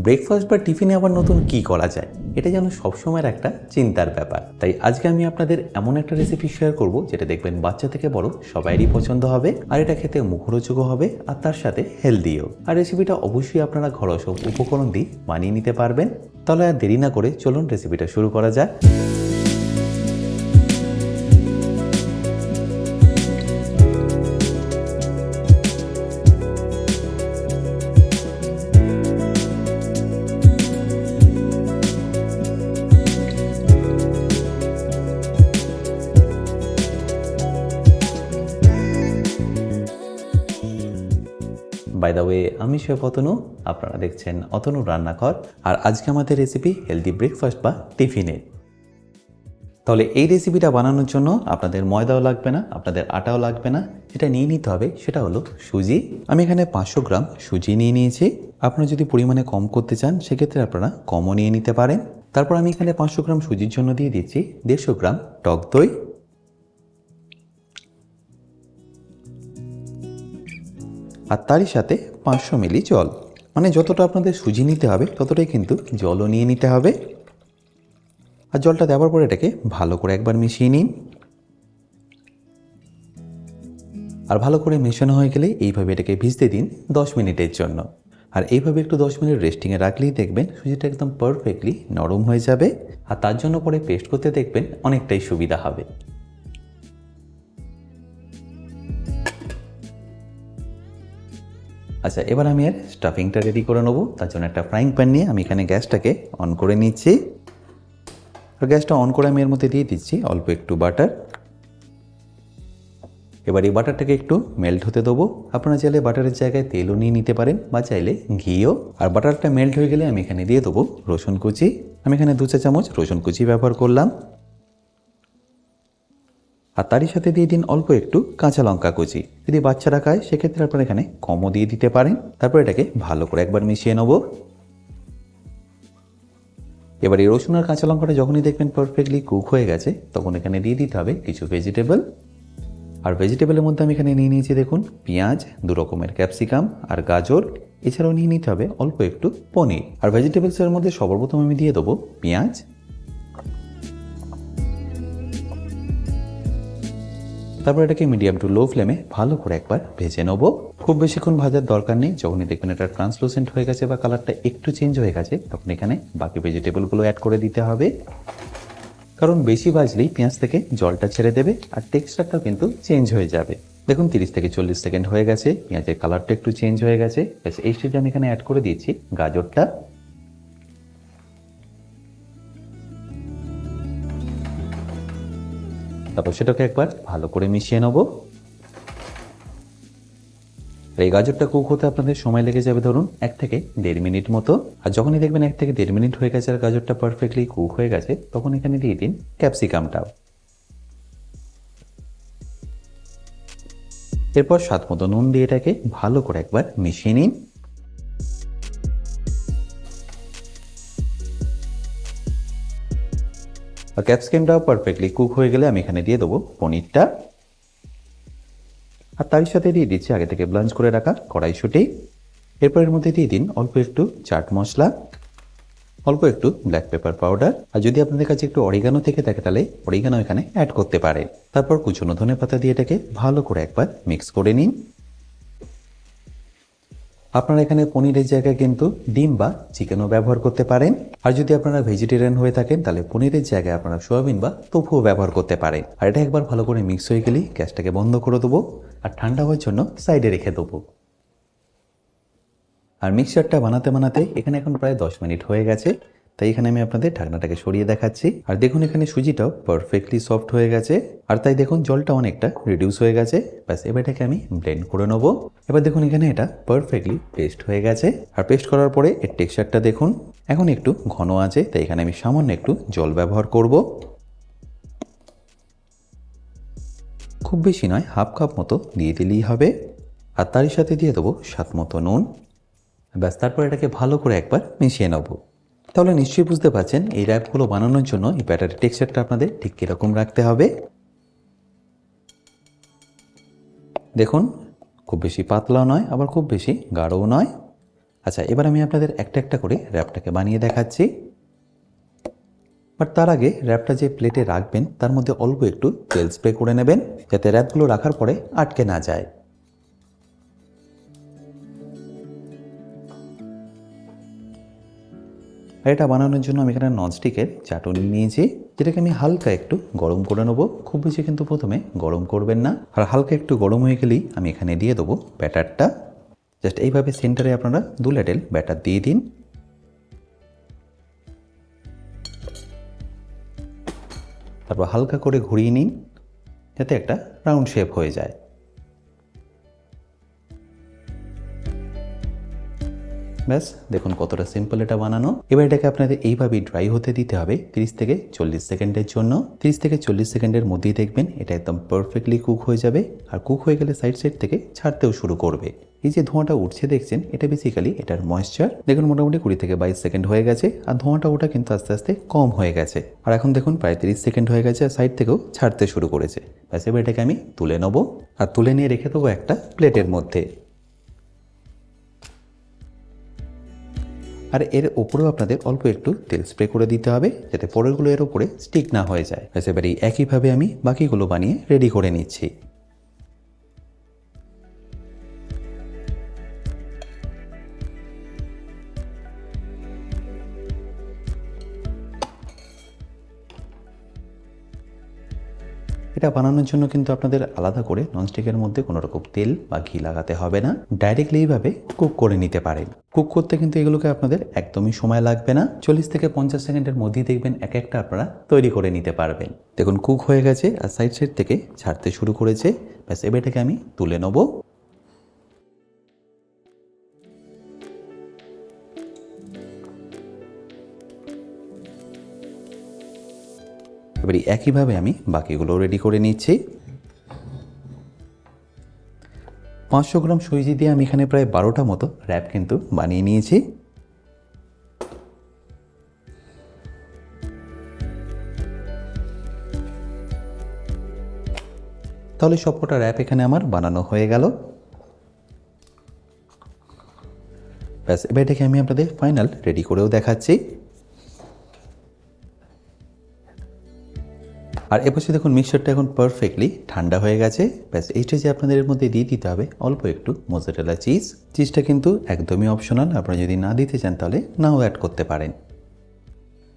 Breakfast বা টিফিনে আবার নতুন কি করা যায়, এটা যেন সবসময়ের একটা চিন্তার ব্যাপার। তাই আজকে আমি আপনাদের এমন একটা রেসিপি শেয়ার করব যেটা দেখবেন বাচ্চা থেকে বড় সবাইরই পছন্দ হবে, আর এটা খেতে মুখরোচকও হবে আর তার সাথে হেলদিও। আর রেসিপিটা অবশ্যই আপনারা ঘরোয়া সব উপকরণ দিয়ে বানিয়ে নিতে পারবেন। তাহলে আর দেরি না করে চলুন রেসিপিটা শুরু করা যাক। বাই দ্য ওয়ে, আমি শেফ অতনু, আপনারা দেখছেন অতনু রান্নাঘর। আর আজকে আমাদের রেসিপি হেলদি ব্রেকফাস্ট বা টিফিনে। তাহলে এই রেসিপিটা বানানোর জন্য আপনাদের ময়দাও লাগবে না, আপনাদের আটাও লাগবে না। যেটা নিয়ে নিতে হবে সেটা হলো সুজি। আমি এখানে 500 গ্রাম সুজি নিয়ে নিয়েছি। আপনারা যদি পরিমাণে কম করতে চান সেক্ষেত্রে আপনারা কমও নিয়ে নিতে পারেন। তারপর আমি এখানে 500 গ্রাম সুজির জন্য দিয়ে দিচ্ছি 150 গ্রাম টক দই, আর তারই সাথে 500 মিলি জল। মানে যতটা আপনাদের সুজি নিতে হবে ততটাই কিন্তু জলও নিয়ে নিতে হবে। আর জলটা দেওয়ার পরে এটাকে ভালো করে একবার মিশিয়ে নিন। আর ভালো করে মেশানো হয়ে গেলে এইভাবে এটাকে ভিজতে দিন 10 মিনিটের জন্য। আর এইভাবে একটু 10 মিনিট রেস্টিংয়ে রাখলেই দেখবেন সুজিটা একদম পারফেক্টলি নরম হয়ে যাবে। আর তার জন্য পরে পেস্ট করতে দেখবেন অনেকটাই সুবিধা হবে। আচ্ছা, এবার আমি এর স্টাফিংটা রেডি করে নেবো। তার জন্য একটা ফ্রাইং প্যান নিয়ে আমি এখানে গ্যাসটাকে অন করে নিচ্ছি। আর গ্যাসটা অন করে আমি এর মধ্যে দিয়ে দিচ্ছি অল্প একটু বাটার। এবার এই বাটারটাকে একটু মেল্ট হতে দেবো। আপনারা চাইলে বাটারের জায়গায় তেলও নিয়ে নিতে পারেন বা চাইলে ঘিও। আর বাটারটা মেল্ট হয়ে গেলে আমি এখানে দিয়ে দেবো রসুন কুচি। আমি এখানে 2 চা চামচ রসুন কুচি ব্যবহার করলাম। আর তারই সাথে দিয়ে দিন অল্প একটু কাঁচা লঙ্কা কুচি। যদি বাচ্চারা খায় সেক্ষেত্রে আপনারা এখানে কমও দিয়ে দিতে পারেন। তারপর এটাকে ভালো করে একবার মিশিয়ে নেবো। এবার এই রসুন আর কাঁচা লঙ্কাটা যখনই দেখবেন পারফেক্টলি কুক হয়ে গেছে তখন এখানে দিয়ে দিতে হবে কিছু ভেজিটেবল। আর ভেজিটেবলের মধ্যে আমি এখানে নিয়ে নিয়েছি দেখুন পেঁয়াজ, 2 রকমের ক্যাপসিকাম আর গাজর। এছাড়াও নিয়ে নিতে হবে অল্প একটু পনির। আর ভেজিটেবলসের মধ্যে সর্বপ্রথম আমি দিয়ে দেবো পেঁয়াজ। তারপর এটাকে মিডিয়াম টু লো ফ্লেমে ভালো করে একবার ভেজে নেবো। খুব বেশিক্ষণ ভাজার দরকার নেই। যখনই দেখবেন এটা ট্রান্সলুসেন্ট হয়ে গেছে বা কালারটা একটু চেঞ্জ হয়ে গেছে তখন এখানে বাকি ভেজিটেবলগুলো অ্যাড করে দিতে হবে। কারণ বেশি ভাজলেই পেঁয়াজ থেকে জলটা ছেড়ে দেবে আর টেক্সচারটাও কিন্তু চেঞ্জ হয়ে যাবে। দেখুন 30 থেকে 40 সেকেন্ড হয়ে গেছে, পেঁয়াজের কালারটা একটু চেঞ্জ হয়ে গেছে। এই স্টেজে আমি এখানে অ্যাড করে দিয়েছি গাজরটা। তারপর সেটাকে একবার ভালো করে মিশিয়ে নেব। এই গাজরটা কুক হতে আপনাদের সময় লেগে যাবে ধরুন 1 থেকে 1.5 মিনিট মতো। আর যখনই দেখবেন 1 থেকে 1.5 মিনিট হয়ে গেছে আর গাজরটা পারফেক্টলি কুক হয়ে গেছে তখন এখানে দিয়ে দিন ক্যাপসিকামটাও। এরপর স্বাদ মতো নুন দিয়ে এটাকে ভালো করে একবার মিশিয়ে নিন। আর ক্যাপসিকামটাও পারফেক্টলি কুক হয়ে গেলে আমি এখানে দিয়ে দেবো পনিরটা। আর তার সাথে দিয়ে দিচ্ছি আগে থেকে ব্লাঞ্চ করে রাখা কড়াইশুঁটি। এরপর এর মধ্যে দিয়ে দিন অল্প একটু চাট মশলা, অল্প একটু ব্ল্যাক পেপার পাউডার। আর যদি আপনাদের কাছে একটু অরিগানো থেকে থাকে তাহলে অরিগানো এখানে অ্যাড করতে পারে। তারপর কুচনো ধনেপাতা দিয়ে এটাকে ভালো করে একবার মিক্স করে নিন। আপনারা এখানে পনিরের জায়গায় কিন্তু ডিম বা চিকেনও ব্যবহার করতে পারেন। আর যদি আপনারা ভেজিটেরিয়ান হয়ে থাকেন তাহলে পনিরের জায়গায় আপনারা সোয়াবিন বা তোফুও ব্যবহার করতে পারেন। আর এটা একবার ভালো করে মিক্স হয়ে গেলেই গ্যাসটাকে বন্ধ করে দেবো আর ঠান্ডা হওয়ার জন্য সাইডে রেখে দেবো। আর মিক্সচারটা বানাতে বানাতে এখানে এখন প্রায় 10 মিনিট হয়ে গেছে। তাই এখানে আমি আপনাদের ঢাকনাটাকে সরিয়ে দেখাচ্ছি। আর দেখুন এখানে সুজিটাও পারফেক্টলি সফট হয়ে গেছে। আর তাই দেখুন জলটা অনেকটা রিডিউস হয়ে গেছে। ব্যাস এবার এটাকে আমি ব্লেন্ড করে নেবো। এবার দেখুন এখানে এটা পারফেক্টলি পেস্ট হয়ে গেছে। আর পেস্ট করার পরে এর টেক্সচারটা দেখুন এখন একটু ঘন আছে। তাই এখানে আমি সামান্য একটু জল ব্যবহার করব। খুব বেশি নয়, হাফ কাপ মতো দিয়ে দিলেই হবে। আর তারই সাথে দিয়ে দেবো স্বাদ মতো নুন। ব্যাস তারপর এটাকে ভালো করে একবার মিশিয়ে নেব। তাহলে নিশ্চয়ই বুঝতে পারছেন এই র্যাপগুলো বানানোর জন্য এই ব্যাটারের টেক্সচারটা আপনাদের ঠিক কীরকম রাখতে হবে। দেখুন খুব বেশি পাতলাও নয় আবার খুব বেশি গাঢ়ও নয়। আচ্ছা, এবার আমি আপনাদের একটা একটা করে র্যাপটাকে বানিয়ে দেখাচ্ছি। বাট তার আগে র্যাপটা যে প্লেটে রাখবেন তার মধ্যে অল্প একটু তেল স্প্রে করে নেবেন, যাতে র্যাপগুলো রাখার পরে আটকে না যায়। আর এটা বানানোর জন্য আমি এখানে ননস্টিকের চাটুনি নিয়েছি, যেটাকে আমি হালকা একটু গরম করে নেবো। খুব বেশি কিন্তু প্রথমে গরম করবেন না। আর হালকা একটু গরম হয়ে গেলেই আমি এখানে দিয়ে দেবো ব্যাটারটা। জাস্ট এইভাবে সেন্টারে আপনারা 2 লেটেল ব্যাটার দিয়ে দিন। তারপর হালকা করে ঘুরিয়ে নিন, যাতে একটা রাউন্ড শেপ হয়ে যায়। ব্যাস, দেখুন কতটা সিম্পল এটা বানানো। এবার এটাকে আপনাদের এইভাবেই ড্রাই হতে দিতে হবে 30 থেকে 40 সেকেন্ডের জন্য। 30 থেকে 40 সেকেন্ডের মধ্যেই দেখবেন এটা একদম পারফেক্টলি কুক হয়ে যাবে। আর কুক হয়ে গেলে সাইড থেকে ছাড়তেও শুরু করবে। এই যে ধোঁয়াটা উঠছে দেখছেন, এটা বেসিক্যালি এটার ময়েশ্চার। দেখুন মোটামুটি 20 থেকে 22 সেকেন্ড হয়ে গেছে, আর ধোঁয়াটা ওটা কিন্তু আস্তে আস্তে কম হয়ে গেছে। আর এখন দেখুন প্রায় 30 সেকেন্ড হয়ে গেছে, আর সাইড থেকেও ছাড়তে শুরু করেছে। ব্যাস, এবার এটাকে আমি তুলে নেবো, আর তুলে নিয়ে রেখে দেবো একটা প্লেটের মধ্যে। আর এর ওপরেও আপনাদের অল্প একটু তেল স্প্রে করে দিতে হবে, যাতে পরেরগুলো এর ওপরে স্টিক না হয়ে যায়। এবারে একইভাবে আমি বাকিগুলো বানিয়ে রেডি করে নিচ্ছি। এটা বানানোর জন্য কিন্তু আপনাদের আলাদা করে ননস্টিকের মধ্যে কোনো রকম তেল বা ঘি লাগাতে হবে না। ডাইরেক্টলি এইভাবে কুক করে নিতে পারেন। কুক করতে কিন্তু এগুলোকে আপনাদের একদমই সময় লাগবে না। 40 থেকে 50 সেকেন্ডের মধ্যেই দেখবেন এক একটা আপনারা তৈরি করে নিতে পারবেন। দেখুন কুক হয়ে গেছে, আর সাইড থেকে ছাড়তে শুরু করেছে। ব্যাস, এবার এটাকে আমি তুলে নেবো। এবারে একইভাবে আমি বাকিগুলো রেডি করে নিচ্ছি। 500 গ্রাম সুজি দিয়ে আমি এখানে প্রায় 12টা মতো র্যাপ কিন্তু বানিয়ে নিয়েছি। তাহলে সবকটা র্যাপ এখানে আমার বানানো হয়ে গেল। ব্যাস, এবার এটাকে আমি আপনাদের ফাইনাল রেডি করেও দেখাচ্ছি। আর এপাশে দেখুন মিক্সচারটা এখন পারফেক্টলি ঠান্ডা হয়ে গেছে। ব্যাস, এইটা যে আপনাদের এর মধ্যে দিয়ে দিতে হবে অল্প একটু মোজারেলা চিজ। চিজটা কিন্তু একদমই অপশনাল, আপনারা যদি না দিতে চান তাহলে নাও অ্যাড করতে পারেন।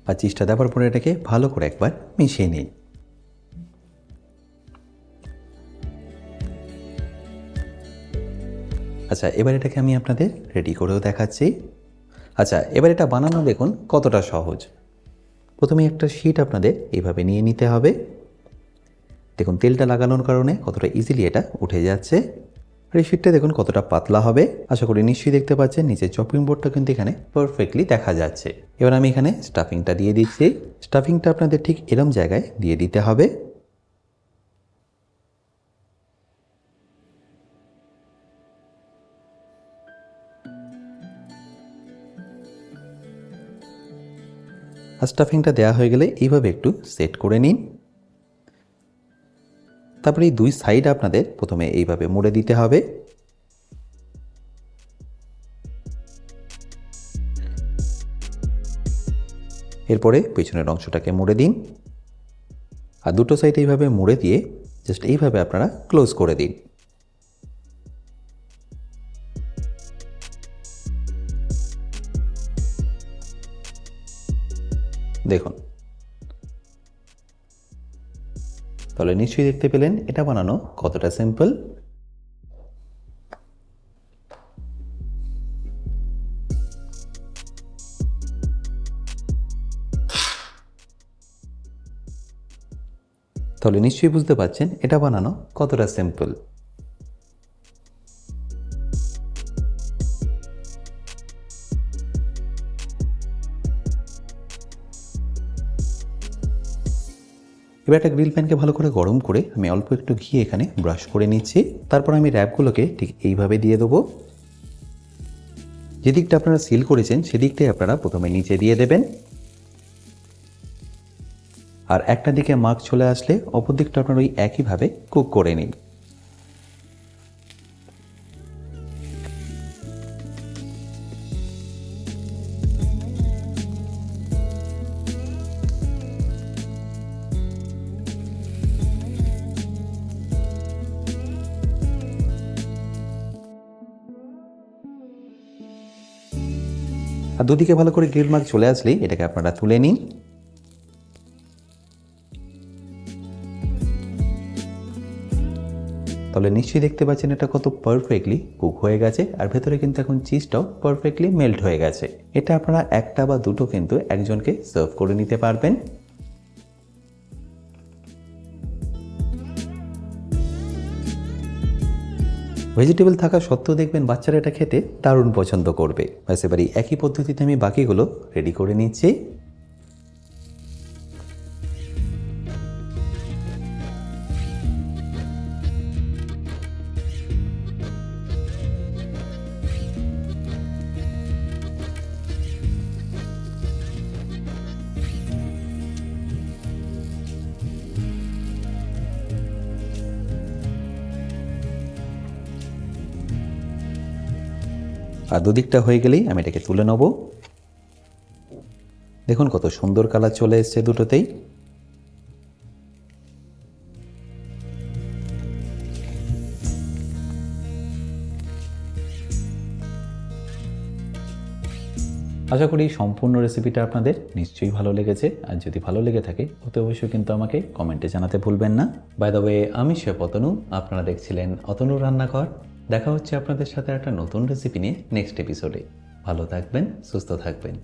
আর চিজটা দেওয়ার পরে এটাকে ভালো করে একবার মিশিয়ে নিন। আচ্ছা, এবার এটাকে আমি আপনাদের রেডি করেও দেখাচ্ছি। আচ্ছা, এবার এটা বানানো দেখুন কতটা সহজ। প্রথমে একটা শিট আপনাদের এইভাবে নিয়ে নিতে হবে। দেখুন তেলটা লাগানোর কারণে কতটা ইজিলি এটা উঠে যাচ্ছে। আর এই শিটটা দেখুন কতটা পাতলা হবে। আশা করি নিশ্চয়ই দেখতে পাচ্ছেন, নিচের চপিং বোর্ডটা কিন্তু এখানে পারফেক্টলি দেখা যাচ্ছে। এবার আমি এখানে স্টাফিংটা দিয়ে দিচ্ছি। স্টাফিংটা আপনাদের ঠিক এরম জায়গায় দিয়ে দিতে হবে। আর স্টাফিংটা দেওয়া হয়ে গেলে এইভাবে একটু সেট করে নিন। তারপরে এই 2 সাইড আপনাদের প্রথমে এইভাবে মুড়ে দিতে হবে। এরপরে পেছনের অংশটাকে মুড়ে দিন। আর দুটো সাইড এইভাবে মুড়ে দিয়ে জাস্ট এইভাবে আপনারা ক্লোজ করে দিন। দেখুন, তাহলে নিশ্চয়ই দেখতে পেলেন এটা বানানো কতটা সিম্পল। তাহলে নিশ্চয়ই বুঝতে পারছেন এটা বানানো কতটা সিম্পল। এবার একটা গ্রিল প্যানকে ভালো করে গরম করে আমি অল্প একটু ঘি এখানে ব্রাশ করে নিচ্ছি। তারপর আমি র্যাপগুলোকে ঠিক এইভাবে দিয়ে দেবো। যেদিকটা আপনারা সিল করেছেন সেদিকটাই আপনারা প্রথমে নিচে দিয়ে দেবেন। আর একটা দিকে মার্ক চলে আসলে অপর দিকটা আপনারা ওই একইভাবে কুক করে নিন। আর দুদিকে ভালো করে গ্রিল মার্ক চলে আসলেই এটাকে আপনারা তুলে নিন। তাহলে নিশ্চয়ই দেখতে পাচ্ছেন এটা কত পারফেক্টলি কুক হয়ে গেছে, আর ভেতরে কিন্তু এখন চিজটাও পারফেক্টলি মেল্ট হয়ে গেছে। এটা আপনারা একটা বা দুটো কিন্তু একজনকে সার্ভ করে নিতে পারবেন। ভেজিটেবল থাকা সত্ত্বেও দেখবেন বাচ্চারা এটা খেতে দারুণ পছন্দ করবে। ব্যাস এবারে একই পদ্ধতিতে আমি বাকিগুলো রেডি করে নিচ্ছি। আর দুদিকটা হয়ে গেলেই আমি এটাকে তুলে নেব। দেখুন কত সুন্দর কালার চলে এসছে দুটোতেই। আশা করি সম্পূর্ণ রেসিপিটা আপনাদের নিশ্চয়ই ভালো লেগেছে, আর যদি ভালো লেগে থাকে অতি অবশ্যই কিন্তু আমাকে কমেন্টে জানাতে ভুলবেন না। বাই দ্য ওয়ে, আমি শেফ অতনু, আপনারা দেখছিলেন অতনু রান্নাঘর। দেখা হচ্ছে আপনাদের সাথে একটা নতুন রেসিপি নিয়ে নেক্সট এপিসোডে। ভালো থাকবেন, সুস্থ থাকবেন।